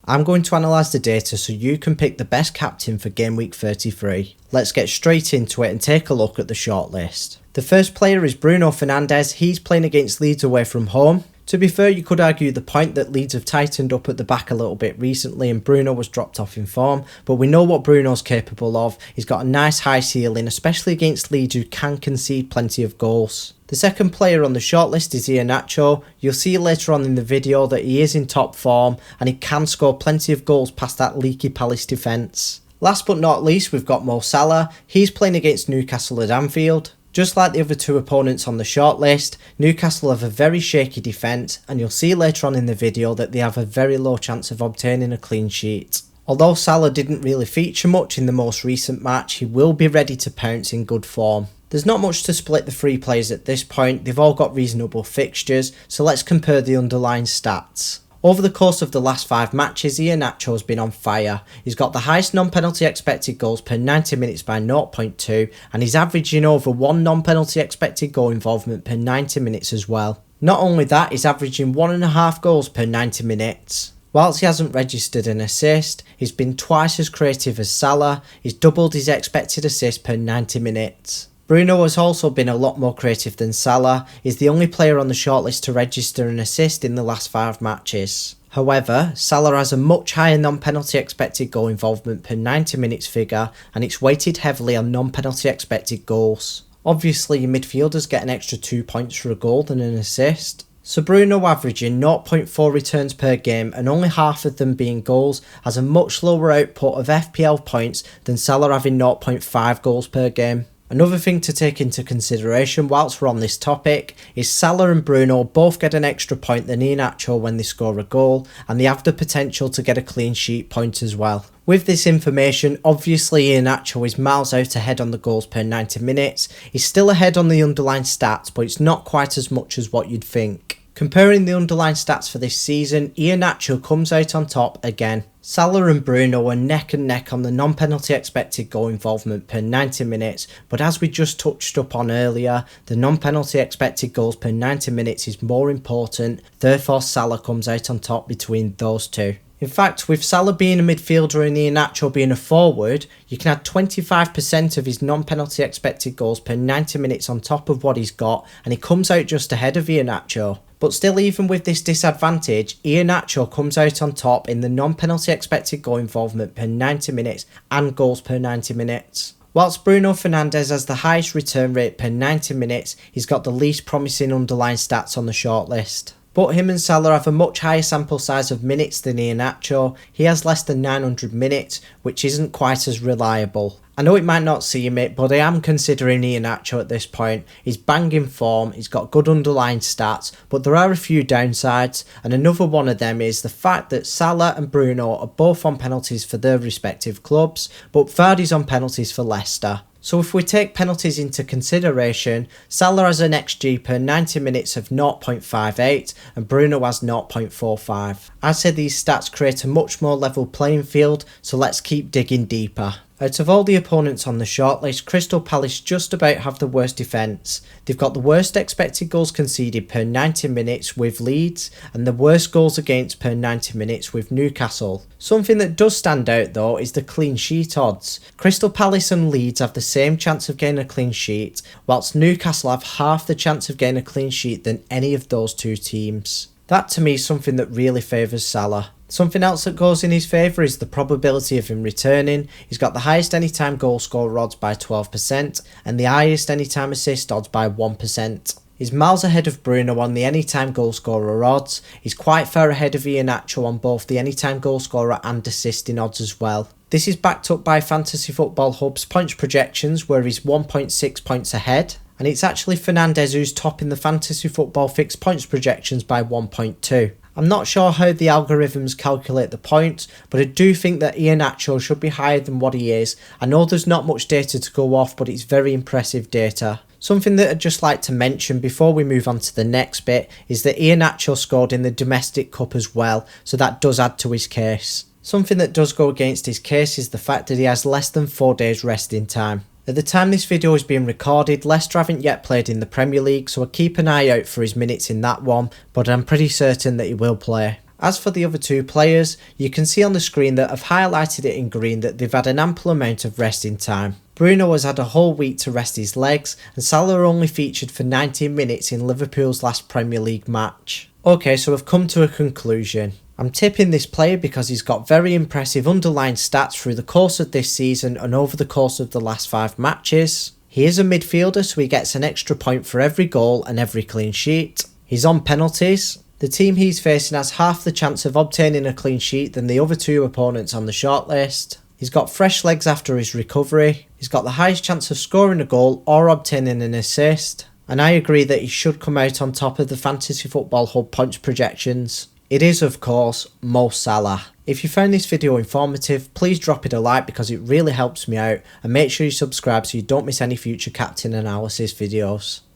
I'm going to analyse the data so you can pick the best captain for game week 33. Let's get straight into it and take a look at the shortlist. The first player is Bruno Fernandes. He's playing against Leeds away from home. To be fair, you could argue the point that Leeds have tightened up at the back a little bit recently and Bruno was dropped off in form, but we know what Bruno's capable of. He's got a nice high ceiling, especially against Leeds who can concede plenty of goals. The second player on the shortlist is Iheanacho. You'll see later on in the video that he is in top form and he can score plenty of goals past that leaky Palace defence. Last but not least, we've got Mo Salah. He's playing against Newcastle at Anfield. Just like the other two opponents on the shortlist, Newcastle have a very shaky defence and you'll see later on in the video that they have a very low chance of obtaining a clean sheet. Although Salah didn't really feature much in the most recent match, he will be ready to pounce in good form. There's not much to split the three players at this point, they've all got reasonable fixtures, so let's compare the underlying stats. Over the course of the last 5 matches, Iheanacho has been on fire. He's got the highest non-penalty expected goals per 90 minutes by 0.2 and he's averaging over 1 non-penalty expected goal involvement per 90 minutes as well. Not only that, he's averaging 1.5 goals per 90 minutes. Whilst he hasn't registered an assist, he's been twice as creative as Salah, he's doubled his expected assist per 90 minutes. Bruno has also been a lot more creative than Salah. He's the only player on the shortlist to register an assist in the last 5 matches. However, Salah has a much higher non-penalty expected goal involvement per 90 minutes figure and it's weighted heavily on non-penalty expected goals. Obviously, your midfielders get an extra 2 points for a goal than an assist. So Bruno averaging 0.4 returns per game and only half of them being goals has a much lower output of FPL points than Salah having 0.5 goals per game. Another thing to take into consideration whilst we're on this topic is Salah and Bruno both get an extra point than Iheanacho when they score a goal and they have the potential to get a clean sheet point as well. With this information, obviously Iheanacho is miles out ahead on the goals per 90 minutes. He's still ahead on the underlying stats, but it's not quite as much as what you'd think. Comparing the underlying stats for this season, Iheanacho comes out on top again. Salah and Bruno are neck and neck on the non-penalty expected goal involvement per 90 minutes, but as we just touched up on earlier, the non-penalty expected goals per 90 minutes is more important, therefore Salah comes out on top between those two. In fact, with Salah being a midfielder and Iheanacho being a forward, you can add 25% of his non-penalty expected goals per 90 minutes on top of what he's got, and he comes out just ahead of Iheanacho. But still, even with this disadvantage, Iheanacho comes out on top in the non-penalty expected goal involvement per 90 minutes and goals per 90 minutes. Whilst Bruno Fernandes has the highest return rate per 90 minutes, he's got the least promising underlying stats on the shortlist. But him and Salah have a much higher sample size of minutes than Iheanacho. He has less than 900 minutes, which isn't quite as reliable. I know it might not seem it, but I am considering Iheanacho at this point. He's banging form, he's got good underlying stats, but there are a few downsides, and another one of them is the fact that Salah and Bruno are both on penalties for their respective clubs, but Vardy's on penalties for Leicester. So if we take penalties into consideration, Salah has an XG per 90 minutes of 0.58 and Bruno has 0.45. I'd say these stats create a much more level playing field, so let's keep digging deeper. Out of all the opponents on the shortlist, Crystal Palace just about have the worst defence. They've got the worst expected goals conceded per 90 minutes with Leeds and the worst goals against per 90 minutes with Newcastle. Something that does stand out though is the clean sheet odds. Crystal Palace and Leeds have the same chance of getting a clean sheet, whilst Newcastle have half the chance of getting a clean sheet than any of those two teams. That to me is something that really favours Salah. Something else that goes in his favour is the probability of him returning. He's got the highest anytime goal scorer odds by 12% and the highest anytime assist odds by 1%. He's miles ahead of Bruno on the anytime goal scorer odds. He's quite far ahead of Iheanacho on both the anytime goal scorer and assisting odds as well. This is backed up by Fantasy Football Hub's points projections where he's 1.6 points ahead. And it's actually Fernandes who's topping the Fantasy Football fixed points projections by 1.2. I'm not sure how the algorithms calculate the points, but I do think that Iheanacho should be higher than what he is. I know there's not much data to go off, but it's very impressive data. Something that I'd just like to mention before we move on to the next bit is that Iheanacho scored in the Domestic Cup as well, so that does add to his case. Something that does go against his case is the fact that he has less than 4 days resting time. At the time this video is being recorded, Leicester haven't yet played in the Premier League, so I'll keep an eye out for his minutes in that one, but I'm pretty certain that he will play. As for the other two players, you can see on the screen that I've highlighted it in green that they've had an ample amount of resting time. Bruno has had a whole week to rest his legs, and Salah only featured for 19 minutes in Liverpool's last Premier League match. Okay, so I've come to a conclusion. I'm tipping this player because he's got very impressive underlying stats through the course of this season and over the course of the last 5 matches. He is a midfielder, so he gets an extra point for every goal and every clean sheet. He's on penalties. The team he's facing has half the chance of obtaining a clean sheet than the other 2 opponents on the shortlist. He's got fresh legs after his recovery. He's got the highest chance of scoring a goal or obtaining an assist. And I agree that he should come out on top of the Fantasy Football Hub points projections. It is, of course, Mo Salah. If you found this video informative, please drop it a like because it really helps me out, and make sure you subscribe so you don't miss any future captain analysis videos.